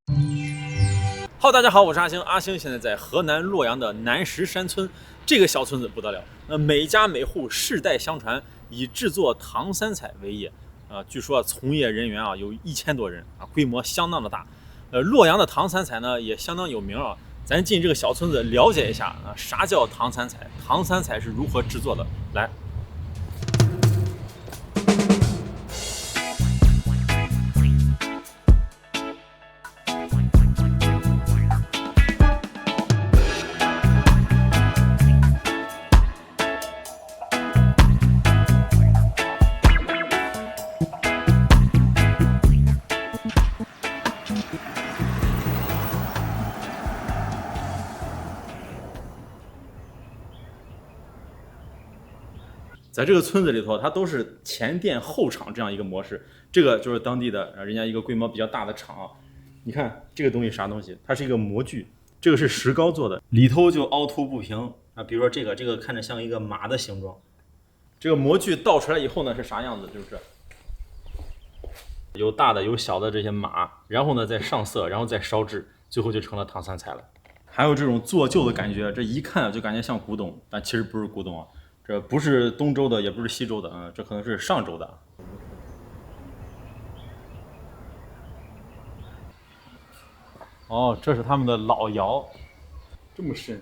Hello， 大家好，我是阿星。阿星现在在河南洛阳的南石山村，这个小村子不得了，每家每户世代相传，以制作唐三彩为业。据说从业人员有1000多人规模相当的大。洛阳的唐三彩呢也相当有名咱进这个小村子了解一下啥叫唐三彩，唐三彩是如何制作的。来。在这个村子里头，它都是前店后厂这样一个模式。这个就是当地的人家一个规模比较大的厂你看这个东西啥东西？它是一个模具，这个是石膏做的，里头就凹凸不平比如说这个看着像一个马的形状。这个模具倒出来以后呢是啥样子？就是有大的有小的这些马，然后呢再上色，然后再烧制，最后就成了唐三彩了。还有这种做旧的感觉，这一看就感觉像古董，但其实不是古董这不是东周的，也不是西周的这可能是上周的。这是他们的老窑，这么深。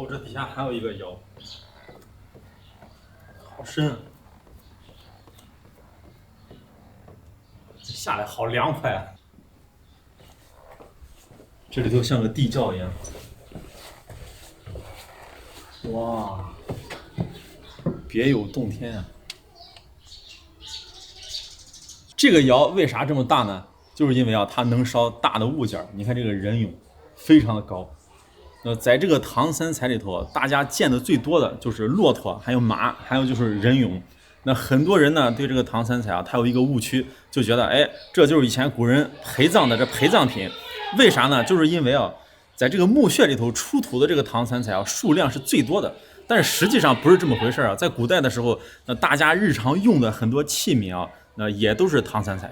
这底下还有一个窑，好深下来好凉快这里头像个地窖一样。哇，别有洞天这个窑为啥这么大呢？就是因为它能烧大的物件。你看这个人俑非常的高。在这个唐三彩里头，大家见的最多的就是骆驼，还有马，还有就是人俑。那很多人呢对这个唐三彩它有一个误区，就觉得这就是以前古人陪葬的这陪葬品。为啥呢？就是因为在这个墓穴里头出土的这个唐三彩数量是最多的。但是实际上不是这么回事在古代的时候，那大家日常用的很多器皿那也都是唐三彩。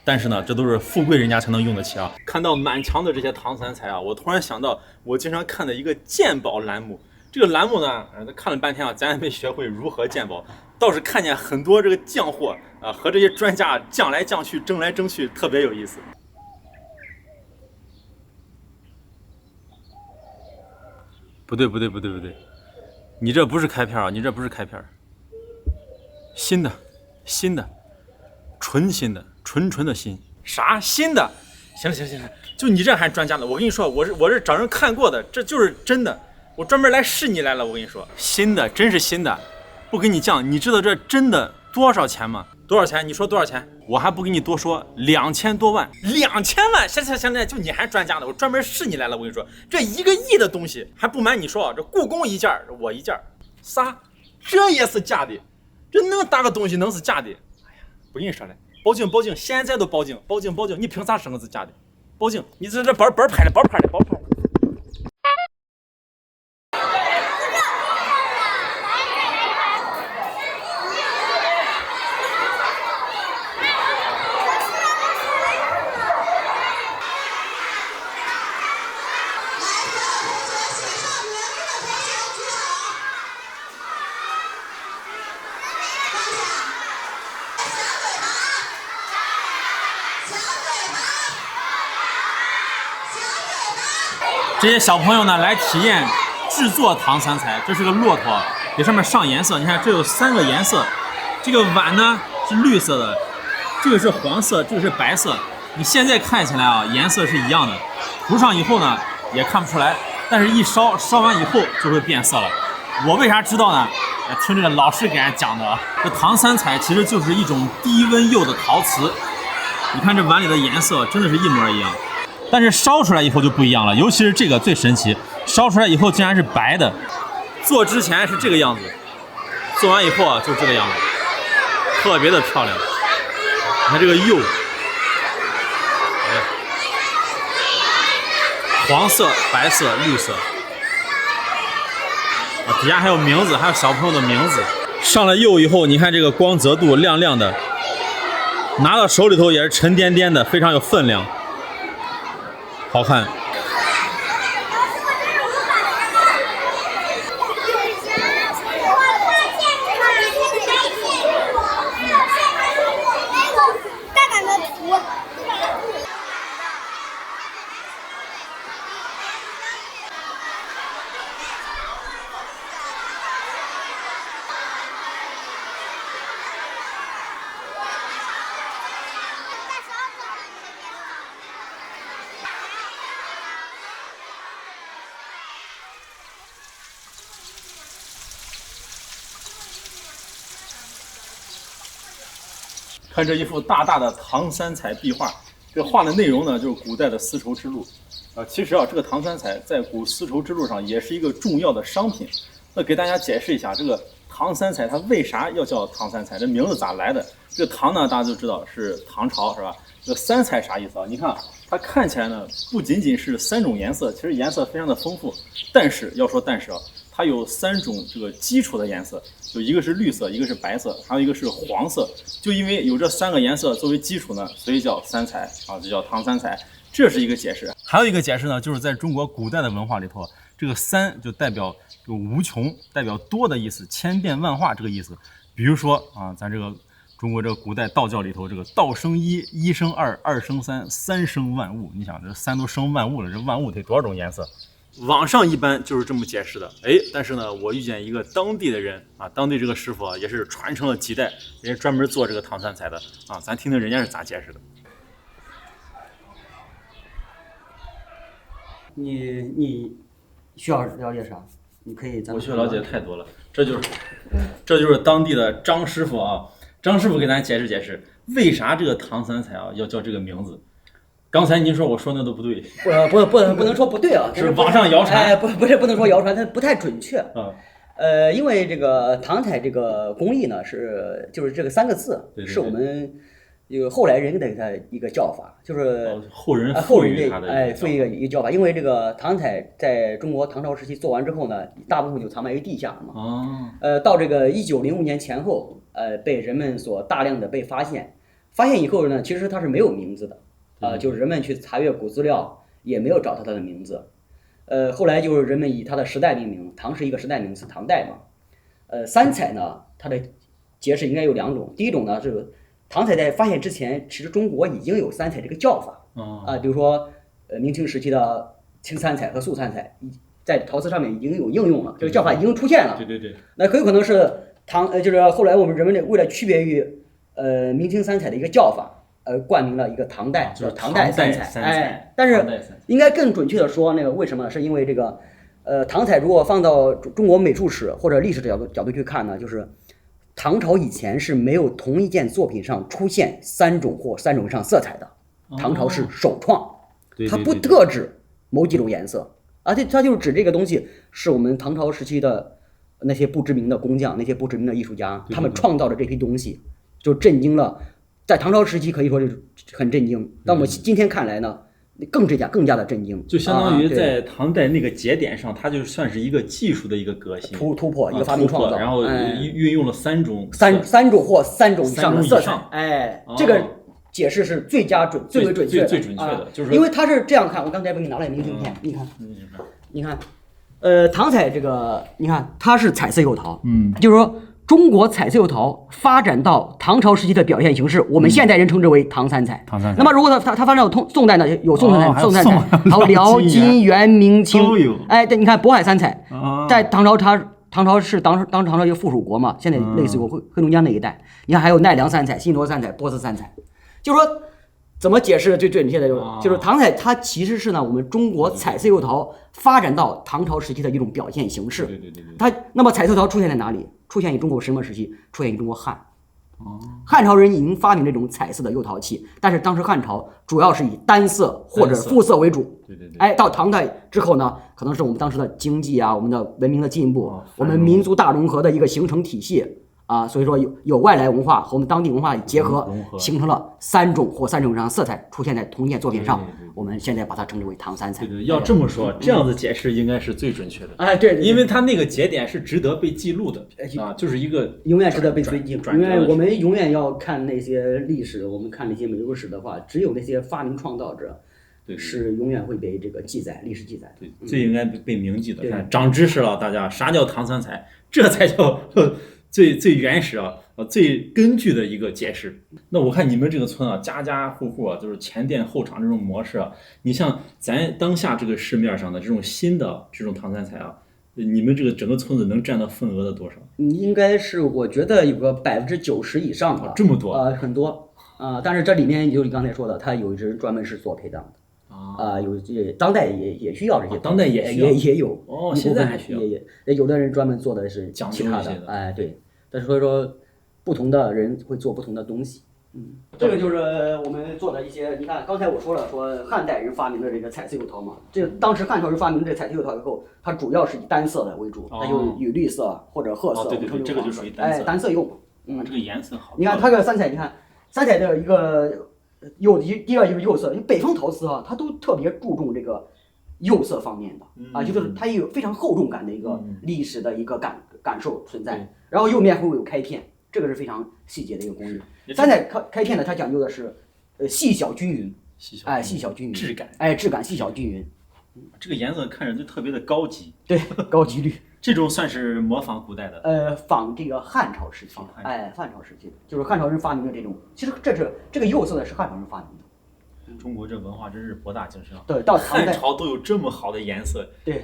但是呢，这都是富贵人家才能用得起看到满墙的这些唐三彩我突然想到我经常看的一个鉴宝栏目。这个栏目呢，看了半天咱也没学会如何鉴宝，倒是看见很多这个匠货和这些专家匠来匠去，争来争去，特别有意思。不对，你这不是开片你这不是开片，新的，纯新的。纯的新，啥新的？行了，就你这还专家呢？我跟你说，我是找人看过的，这就是真的。我专门来试你来了。我跟你说，新的，真是新的，不跟你犟。你知道这真的多少钱吗？多少钱？你说多少钱？我还不跟你多说，2000多万，2000万！行了，就你还专家呢？我专门试你来了。我跟你说，这1个亿的东西，还不瞒你说这故宫一件，我一件，啥？这也是假的？这能大个东西能是假的？哎呀，不跟你说了。报警！现在都报警！你凭啥生是假的？报警！你这本拍的。这些小朋友呢来体验制作唐三彩。这是个骆驼，给上面上颜色。你看这有3个颜色，这个碗呢是绿色的，这个是黄色，这个是白色。你现在看起来颜色是一样的，涂上以后呢也看不出来，但是一烧完以后就会变色了。我为啥知道呢？听这个老师给俺讲的这唐三彩其实就是一种低温釉的陶瓷。你看这碗里的颜色真的是一模一样。但是烧出来以后就不一样了，尤其是这个最神奇，烧出来以后竟然是白的。做之前是这个样子，做完以后就这个样子，特别的漂亮。你看这个釉黄色、白色、绿色。啊，底下还有名字，还有小朋友的名字。上了釉以后，你看这个光泽度亮亮的，拿到手里头也是沉甸甸的，非常有分量，好看。看这一幅大大的唐三彩壁画，这画的内容呢，就是古代的丝绸之路。其实啊，这个唐三彩在古丝绸之路上也是一个重要的商品。那给大家解释一下，这个唐三彩它为啥要叫唐三彩？这名字咋来的？这个唐呢，大家都知道是唐朝，是吧？这个三彩啥意思啊？你看它看起来呢，不仅仅是3种颜色，其实颜色非常的丰富。但是要说但是啊，它有3种这个基础的颜色，就一个是绿色，一个是白色，还有一个是黄色。就因为有这3个颜色作为基础呢，所以叫三彩啊，就叫唐三彩。这是一个解释。还有一个解释呢，就是在中国古代的文化里头，这个三就代表有无穷，代表多的意思，千变万化这个意思。比如说啊，咱这个中国这个古代道教里头，这个道生一，一生二，二生三，三生万物。你想这三都生万物了，这万物得多少种颜色？网上一般就是这么解释的，但是呢，我遇见一个当地的人啊，当地这个师傅啊，也是传承了几代，人家专门做这个唐三彩的啊，咱听听人家是咋解释的。你需要了解啥？你可以，我需要了解太多了，这就是当地的张师傅啊，张师傅给咱解释解释，为啥这个唐三彩啊要叫这个名字？刚才您说我说那都不对，不能说不对啊，是网上谣传，不能说谣传，它不太准确啊。因为这个唐彩这个工艺呢，就是这个3个字，对是我们后来人的一个叫法，就是后人赋予它的赋予一个叫法。因为这个唐彩在中国唐朝时期做完之后呢，大部分就藏埋于地下嘛。到这个1905年前后，被人们所大量的被发现以后呢，其实它是没有名字的。就是人们去查阅古资料也没有找到它的名字，后来就是人们以它的时代命名，唐是一个时代名词，唐代嘛。三彩呢，它的解释应该有2种，第一种呢是唐彩在发现之前，其实中国已经有三彩这个叫法，比如说明清时期的青三彩和素三彩，在陶瓷上面已经有应用了，这个叫法已经出现了。对，那很有可能是就是后来我们人们为了区别于明清三彩的一个叫法。冠名了一个唐代，就是唐代三彩。但是应该更准确的说，那个为什么？是因为这个，唐彩如果放到中国美术史或者历史的角度去看呢，就是唐朝以前是没有同一件作品上出现3种或3种以上色彩的，唐朝是首创，它不特指某几种颜色，而且它就是指这个东西是我们唐朝时期的那些不知名的工匠、那些不知名的艺术家，他们创造的这批东西，就震惊了。在唐朝时期可以说是很震惊，但我们今天看来呢，更加的震惊。就相当于在唐代那个节点上，它就算是一个技术的一个革新、突破，一个发明创造，然后运用了3种三种或3种以上的色彩。这个解释是最为准确的，最准确的，就是因为它是这样看。我刚才给你拿来明信片，你看，唐彩这个，你看它是彩色釉陶，就是说。中国彩色釉陶发展到唐朝时期的表现形式，我们现代人称之为唐三彩。那么如果它发展到宋代呢，有宋三彩，还有辽、金、元、明清都有。对，你看渤海三彩，在唐朝是当唐朝一个附属国嘛，现在类似于黑龙江那一带。你看还有奈良三彩、新罗三彩、波斯三彩，就是说。怎么解释最准确的就是唐彩，它其实是呢我们中国彩色釉陶发展到唐朝时期的一种表现形式。对。那么彩色陶出现在哪里？出现于中国什么时期？出现于中国汉。汉朝人已经发明这种彩色的釉陶器，但是当时汉朝主要是以单色或者复色为主。对。到唐代之后呢，可能是我们当时的经济啊，我们的文明的进步，我们民族大融合的一个形成体系。所以说有外来文化和我们当地文化结合融合，形成了3种或3种以上色彩出现在同一件作品上。对，我们现在把它称之为唐三彩。对，要这么说，这样子解释应该是最准确的。哎，对，因为它那个节点是值得被记录的就是一个永远值得被追记。因为我们永远要看那些历史，我们看那些美术史的话，只有那些发明创造者。对，是永远会被这个记载，历史记载。对，最应该被铭记的。看，长知识了，大家，啥叫唐三彩？这才叫最原始最根据的一个解释。那我看你们这个村家家户户就是前店后厂这种模式你像咱当下这个市面上的这种新的这种唐三彩你们这个整个村子能占到份额的多少？应该是我觉得有个90%以上吧。这么多很多但是这里面就你刚才说的，他有人专门是做陪葬的。有当代也需要这些，当代也有现在还需要，有的人专门做的是其他的，对。但是所以说，不同的人会做不同的东西。这个就是我们做的一些，你看刚才我说了，说汉代人发明的这个彩色釉陶嘛，这当时汉朝人发明这彩色釉陶以后，它主要是以单色的为主，它就以绿色或者褐色，对，这个就属于单色釉。这个颜色好。你看它这个三彩，你看三彩的一个。第二就是釉色，因为北方陶瓷它都特别注重这个釉色方面的就是它有非常厚重感的一个历史的一个感受存在。然后釉面会有开片，这个是非常细节的一个工艺。三彩开片呢，它讲究的是细小均匀，细小均匀，质感细小均匀。这个颜色看着就特别的高级，对，高级绿。这种算是模仿古代的，仿这个汉朝时期，汉朝时期就是汉朝人发明的这种。其实这个釉色呢是汉朝人发明的。中国这文化真是博大精深对，到汉朝都有这么好的颜色。对，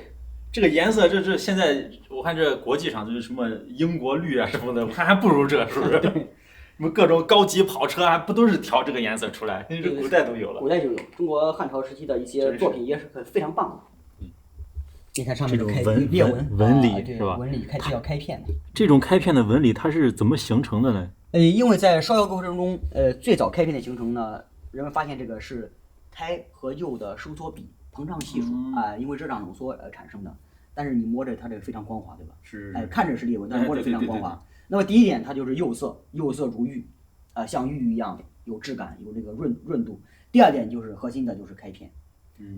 这个颜色这现在我看这国际上就是什么英国绿什么的，我看还不如这，是不是？什么各种高级跑车还不都是调这个颜色出来？这古代都有了。古代就有，中国汉朝时期的一些作品也是非常棒的。你看上面这种裂纹理是吧？纹理是要开片的。这种开片的纹理它是怎么形成的呢？因为在烧窑过程中，最早开片的形成呢，人们发现这个是胎和釉的收缩比、膨胀系数因为热胀冷缩产生的。但是你摸着它这个非常光滑，对吧？是。看着是裂纹，但是摸着非常光滑。那么第一点，它就是釉色如玉，像玉一样有质感，有这个润度。第二点就是核心的就是开片。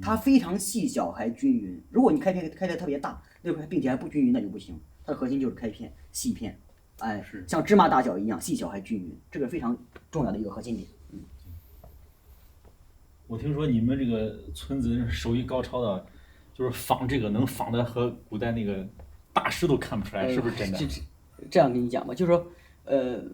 它非常细小还均匀。如果你开片开的特别大，并且还不均匀，那就不行。它的核心就是开片、细片，像芝麻大小一样细小还均匀，这个非常重要的一个核心点。我听说你们这个村子手艺高超的，就是仿这个能仿的和古代那个大师都看不出来，是不是真的？这样跟你讲吧，就是说。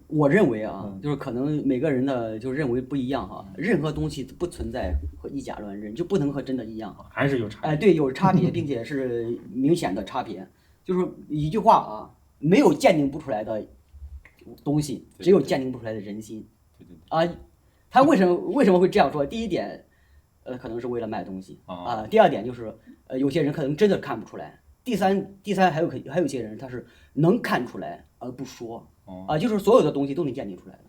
我认为就是可能每个人的就认为不一样任何东西不存在和以假乱真，就不能和真的一样还是有差别。对，有差别，并且是明显的差别。就是一句话没有鉴定不出来的东西，只有鉴定不出来的人心。他为什么会这样说？第一点，可能是为了卖东西第二点就是有些人可能真的看不出来。第三还有一些人他是能看出来而不说。就是所有的东西都能鉴定出来的，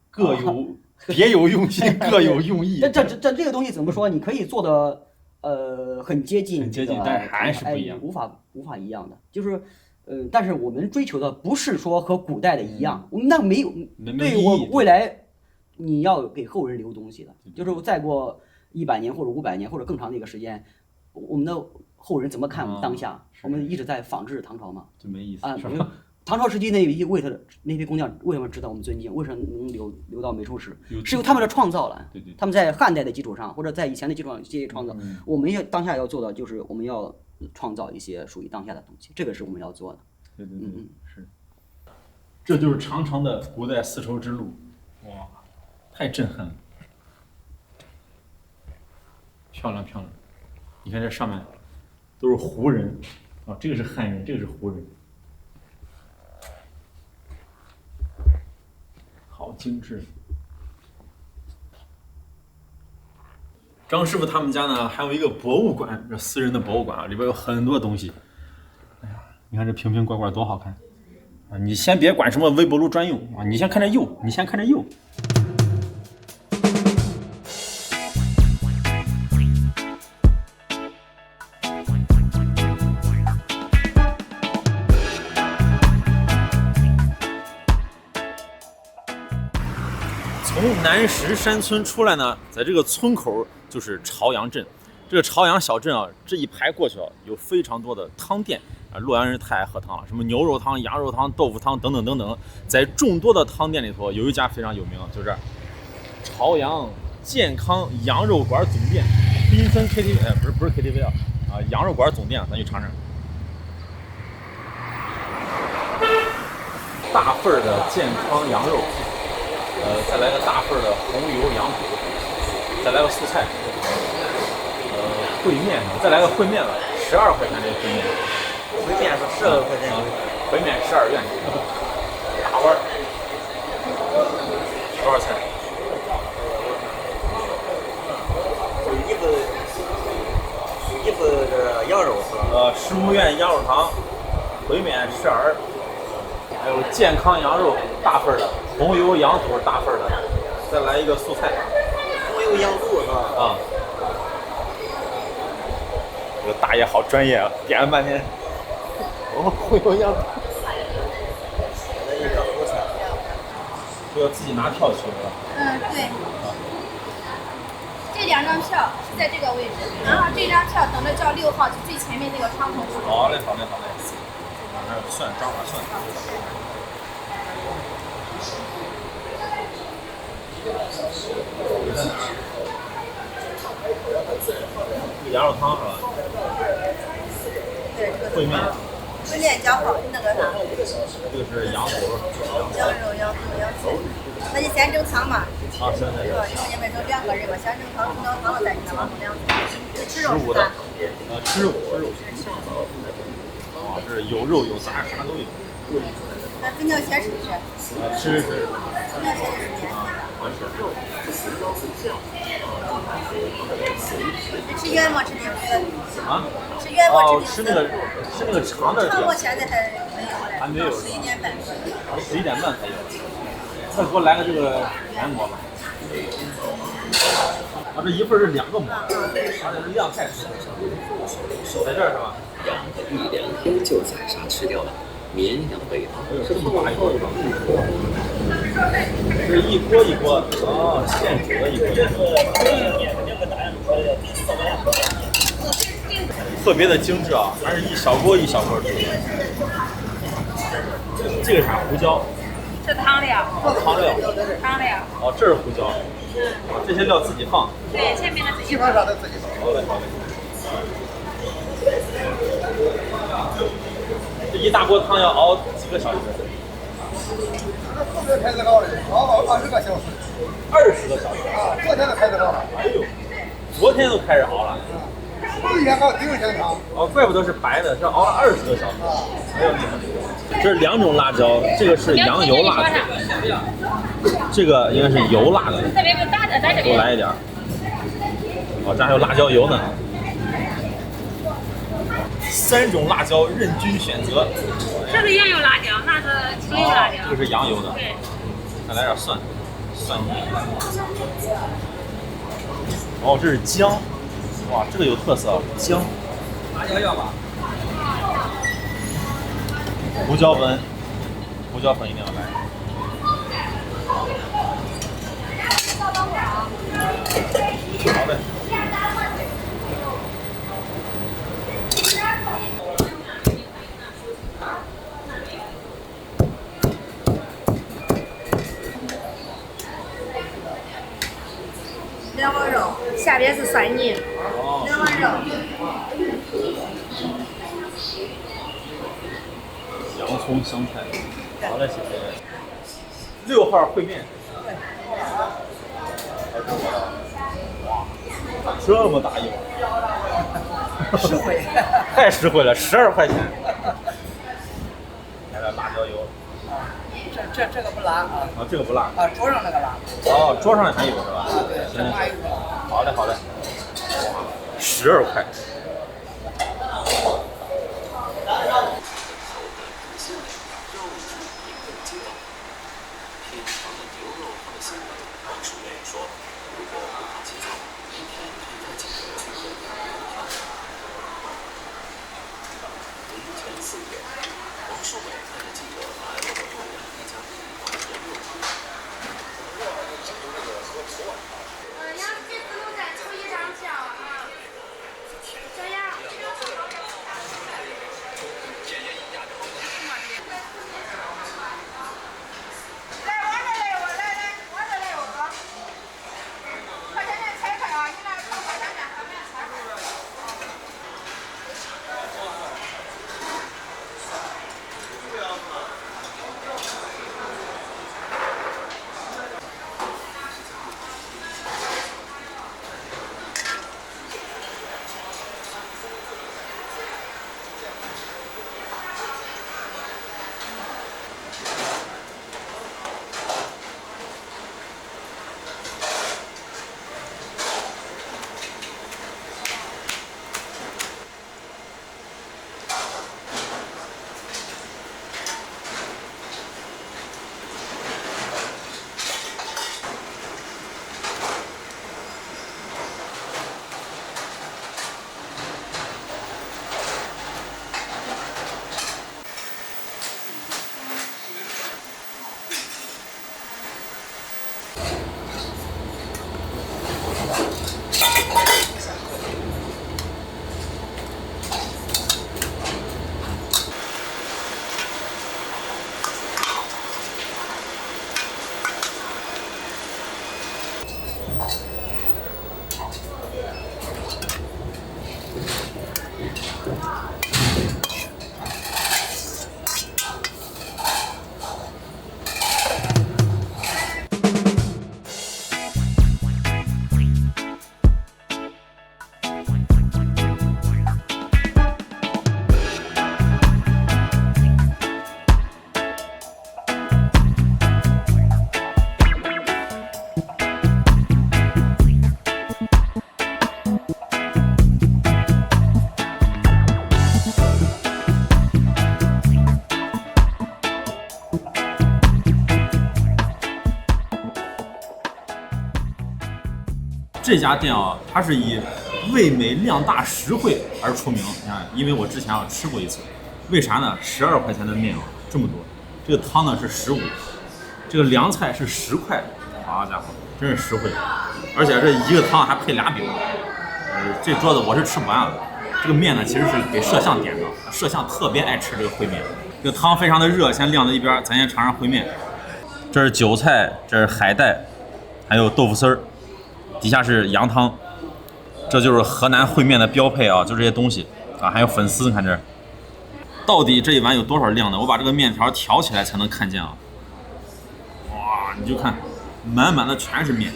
各有别有用心，各有用意。这个东西怎么说？你可以做的很接近，但是还是不一样，无法一样的。就是但是我们追求的不是说和古代的一样，我们那没有对我未来你要给后人留东西的，就是再过100年或者500年或者更长的一个时间，我们的后人怎么看我们当下？我们一直在仿制唐朝嘛，就没意思是吧？唐朝时期那批工匠为什么值得我们尊敬？为什么能留到美术史？是由他们的创造了。对，他们在汉代的基础上，或者在以前的基础上进行创造。我们当下要做的就是我们要创造一些属于当下的东西，这个是我们要做的。对，是。这就是长长的古代丝绸之路，哇，太震撼了，漂亮。你看这上面都是胡人这个是汉人，这个是胡人。好精致！张师傅他们家呢，还有一个博物馆，这私人的博物馆里边有很多东西。哎呀，你看这瓶瓶罐罐多好看你先别管什么微波炉专用你先看这釉，南石山村出来呢，在这个村口就是朝阳镇。这个朝阳小镇啊，这一排过去啊，有非常多的汤店啊。洛阳人太爱喝汤了，什么牛肉汤、羊肉汤、豆腐汤等等等等。在众多的汤店里头，有一家非常有名，就是朝阳健康羊肉馆总店，缤纷 KTV， 不是 KTV 啊，羊肉馆总店，咱去尝尝。大份的健康羊肉，再来个大份的红油羊肚，再来个素菜。烩面，再来个烩面吧，12块钱这个烩面。烩面是12块钱，烩面12元，大碗。多少钱？一份这羊肉是吧？15元羊肉汤，烩面12，还有健康羊肉大份的，红油羊肚大份的，再来一个素菜。红油羊肚是吧？啊。这个大爷好专业啊，点了半天。红油羊肚。来一个蔬菜。这要自己拿票去是吧？对。这2张票是在这个位置，然后这张票等着叫6号，就最前面那个窗口。好嘞，好嘞，好嘞。那算张法算。羊肉汤是吧？对，烩面。烩面加好那个啥。这个是羊肚。羊肚。那就先整汤嘛。啊，行。因为你们整2个人嘛，先整汤，整到汤了再给他往后2次。吃肉15的。吃肉。这是有肉有杂，啥都有。那粉条蟹吃不吃？吃。粉条蟹是免费的。吃圆馍吃免费的。啊？吃圆馍吃那个长的。长馍现在还没有嘞，到11点半。11点半才有。再给我来个这个圆馍吧。啊，这一份是2个馍，这量太少。在这儿是吧？1两口就宰杀吃掉了，绵羊北方这么大一锅，这一锅一锅，现煮的一锅。特别的精致啊，还是一小锅一小锅煮的。这个啥？胡椒。是汤料。汤料。汤料。哦，这是胡椒。这些料自己放。对，前面的自己放。好嘞。这一大锅汤要熬几个小时？后面开始熬的，熬20个小时。20个小时啊！昨天就开始熬了。哎呦，昨天都开始熬了。第一天熬第2天汤。哦，怪不得是白的，是熬了20个小时。哎呦，这是2种辣椒，这个是羊油辣子，这个应该是油辣的。多来一点。哦，这还有辣椒油呢。3种辣椒任君选择。这是羊油辣椒，那是清油辣椒。这个是羊油的。对。再来点蒜泥。哦，这是姜。哇，这个有特色啊，姜。辣椒要吧？胡椒粉一定要来。好嘞。2碗肉，下边是蒜泥。2碗肉。洋葱香菜。好嘞，谢谢。6号烩面。哇，这么大一碗。实惠。太实惠了，12块钱。来点辣椒油。这个不辣啊。啊，这个不辣。啊，桌上那个辣。哦，桌上还有是吧？对，这还有一个。好嘞。哇，12块。这家店啊，它是以味美量大实惠而出名。你看，因为我之前吃过一次，为啥呢？12块钱的面这么多，这个汤呢是15，这个凉菜是10块，好家伙，真是实惠。而且这一个汤还配2饼，这桌子我是吃不完了。这个面呢其实是给摄像点的，摄像特别爱吃这个烩面。这个汤非常的热，先晾在一边，咱先尝尝烩面。这是韭菜，这是海带，还有豆腐丝儿，底下是羊汤，这就是河南烩面的标配啊，就这些东西啊，还有粉丝，看这，到底这一碗有多少量呢？我把这个面条挑起来才能看见啊！哇，你就看，满满的全是面。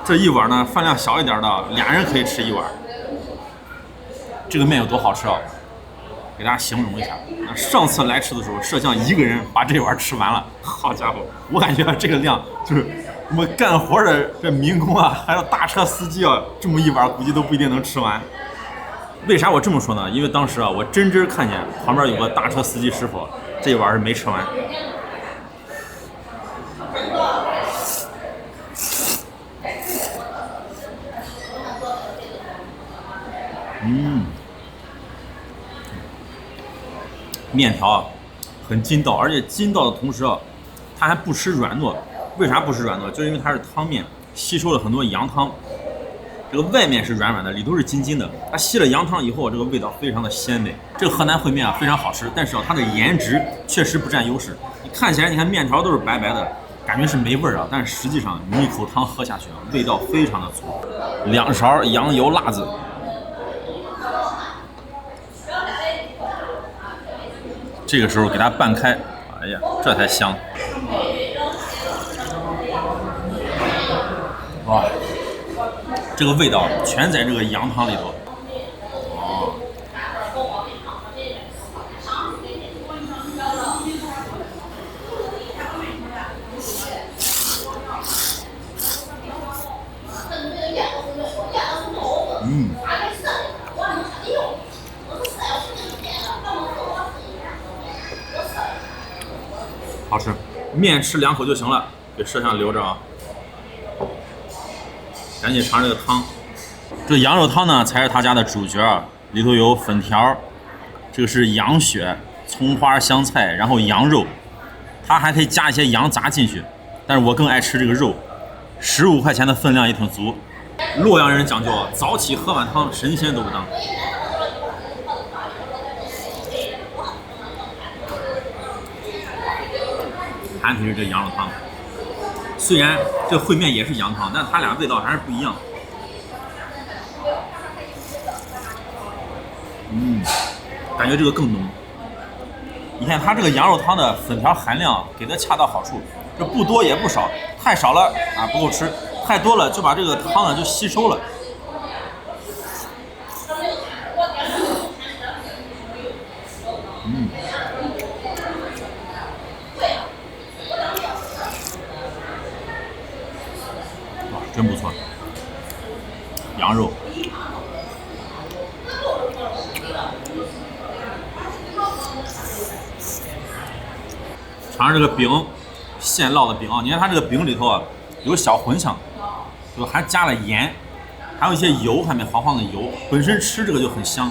这一碗呢，饭量小一点的，2人可以吃一碗。这个面有多好吃啊！给大家形容一下，上次来吃的时候，摄像1个人把这碗吃完了。好家伙，我感觉这个量就是我们干活的这民工啊，还有大车司机啊，这么一碗估计都不一定能吃完。为啥我这么说呢？因为当时啊，我真看见旁边有个大车司机师傅，这一碗是没吃完。面条啊，很筋道，而且筋道的同时啊，它还不吃软糯。为啥不吃软糯？就是因为它是汤面，吸收了很多羊汤。这个外面是软软的，里头是筋筋的。它吸了羊汤以后，这个味道非常的鲜美。这个河南烩面啊，非常好吃，但是啊，它的颜值确实不占优势。你看起来，你看面条都是白白的，感觉是没味儿啊，但是实际上你一口汤喝下去啊，味道非常的足。2勺羊油辣子。这个时候给它拌开，哎呀，这才香！哇，这个味道全在这个羊汤里头。哦，好吃，面吃2口就行了，给摄像留着啊。赶紧尝这个汤，这羊肉汤呢才是他家的主角啊，里头有粉条，这个是羊血、葱花、香菜，然后羊肉，它还可以加一些羊杂进去，但是我更爱吃这个肉，15块钱的分量也挺足。洛阳人讲究早起喝碗汤，神仙都不当。盘腿是这羊肉汤，虽然这烩面也是羊汤，但它俩味道还是不一样。感觉这个更浓。你看它这个羊肉汤的粉条含量给的恰到好处，这不多也不少，太少了啊不够吃，太多了就把这个汤呢就吸收了。真不错，羊肉，尝尝这个饼，现烙的饼啊！你看它这个饼里头啊，有小茴香，就还加了盐，还有一些油，还没黄黄的油，本身吃这个就很香。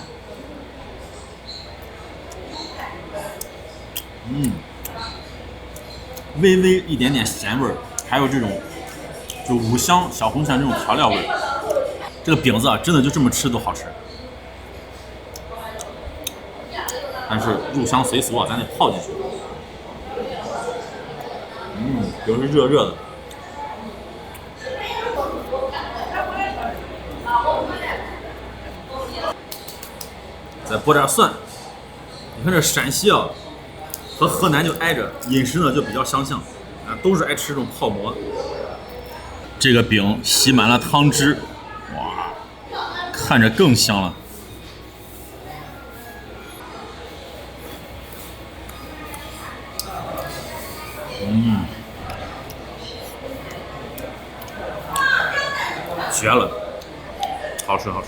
微微一点点咸味儿，还有这种。就五香、小茴香这种调料味，这个饼子啊，真的就这么吃都好吃。但是入乡随俗啊，咱得泡进去。饼是热热的。再拨点蒜。你看这陕西啊，和河南就挨着，饮食呢就比较相像，啊，都是爱吃这种泡馍。这个饼吸满了汤汁，哇，看着更香了。绝了，好吃好吃。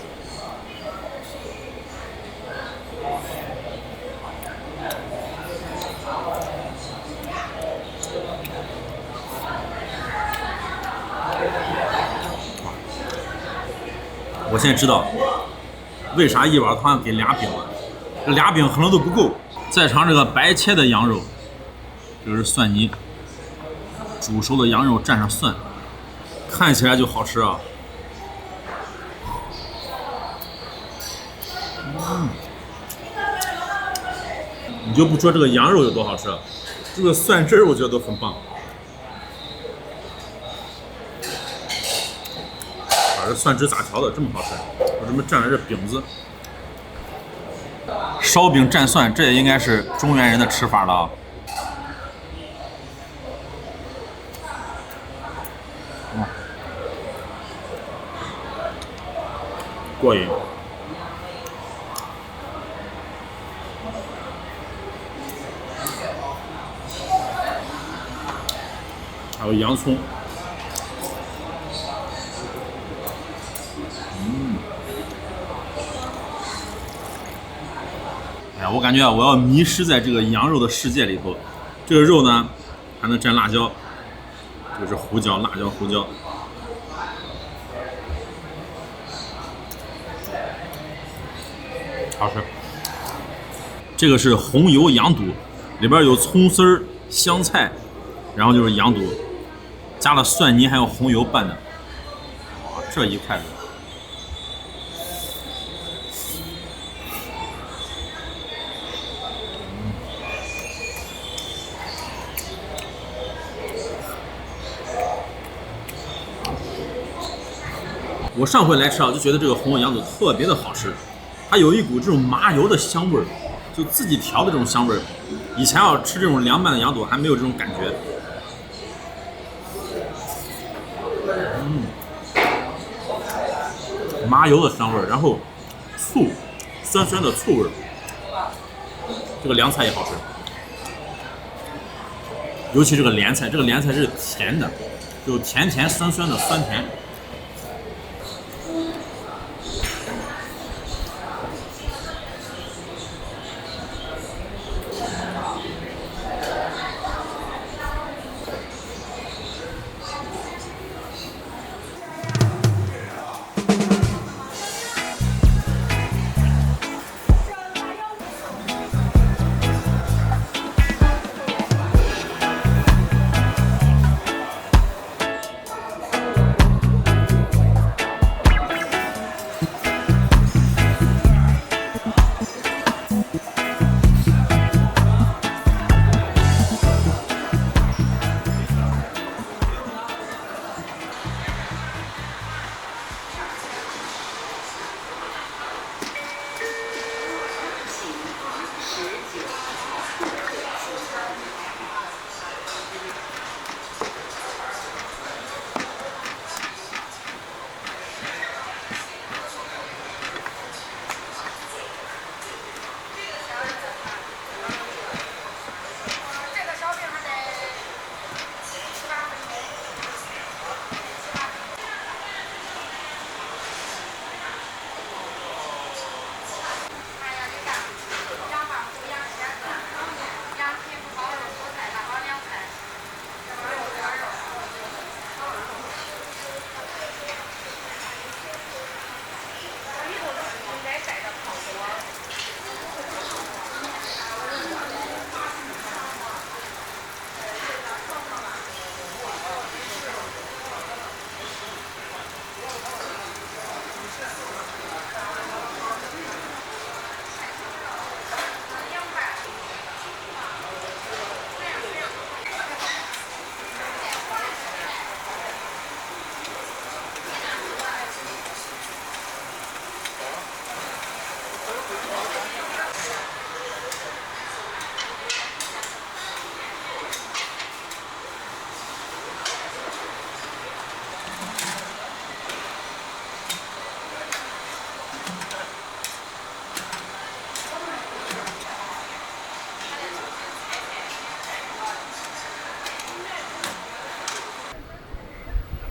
我现在知道为啥一碗汤要给俩饼了，这俩饼可能都不够。再尝这个白切的羊肉，这个是蒜泥，煮熟的羊肉蘸上蒜，看起来就好吃啊。你就不说这个羊肉有多好吃，这个蒜汁儿我觉得都很棒。这蒜汁咋调的这么好吃？我这么蘸了这饼子，烧饼蘸蒜，这也应该是中原人的吃法了啊。过瘾。还有洋葱。哎呀，我感觉啊，我要迷失在这个羊肉的世界里头。这个肉呢，还能蘸辣椒，这是胡椒、辣椒、胡椒。好吃。这个是红油羊肚，里边有葱丝儿、香菜，然后就是羊肚，加了蒜泥还有红油拌的。哇，这一筷子。我上回来吃啊，就觉得这个红油羊肚特别的好吃，它有一股这种麻油的香味儿，就自己调的这种香味儿。以前要吃这种凉拌的羊肚还没有这种感觉。麻油的香味儿，然后醋，酸酸的醋味儿。这个凉菜也好吃，尤其这个莲菜，这个莲菜是甜的，就甜甜酸酸的酸甜。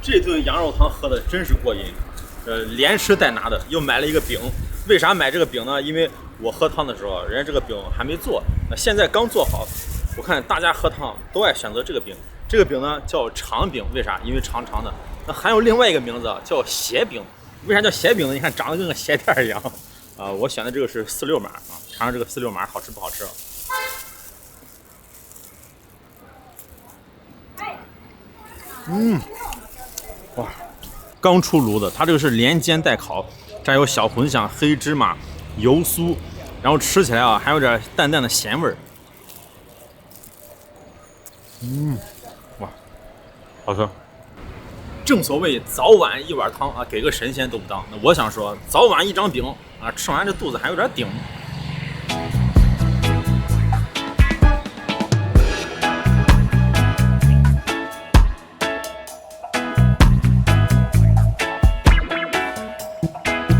这顿羊肉汤喝的真是过瘾，连吃带拿的，又买了一个饼。为啥买这个饼呢？因为我喝汤的时候，人家这个饼还没做，现在刚做好。我看大家喝汤都爱选择这个饼，这个饼呢叫长饼，为啥？因为长长的。那还有另外一个名字叫斜饼，为啥叫鞋饼呢？你看长得跟个鞋垫一样。我选的这个是46码啊，尝尝这个46码好吃不好吃？哇，刚出炉的，它这个是连煎带烤，这有小茴香、黑芝麻、油酥，然后吃起来啊还有点淡淡的咸味儿。哇，好吃。正所谓早晚一碗汤啊，给个神仙都不当。那我想说，早晚一张饼啊，吃完这肚子还有点顶。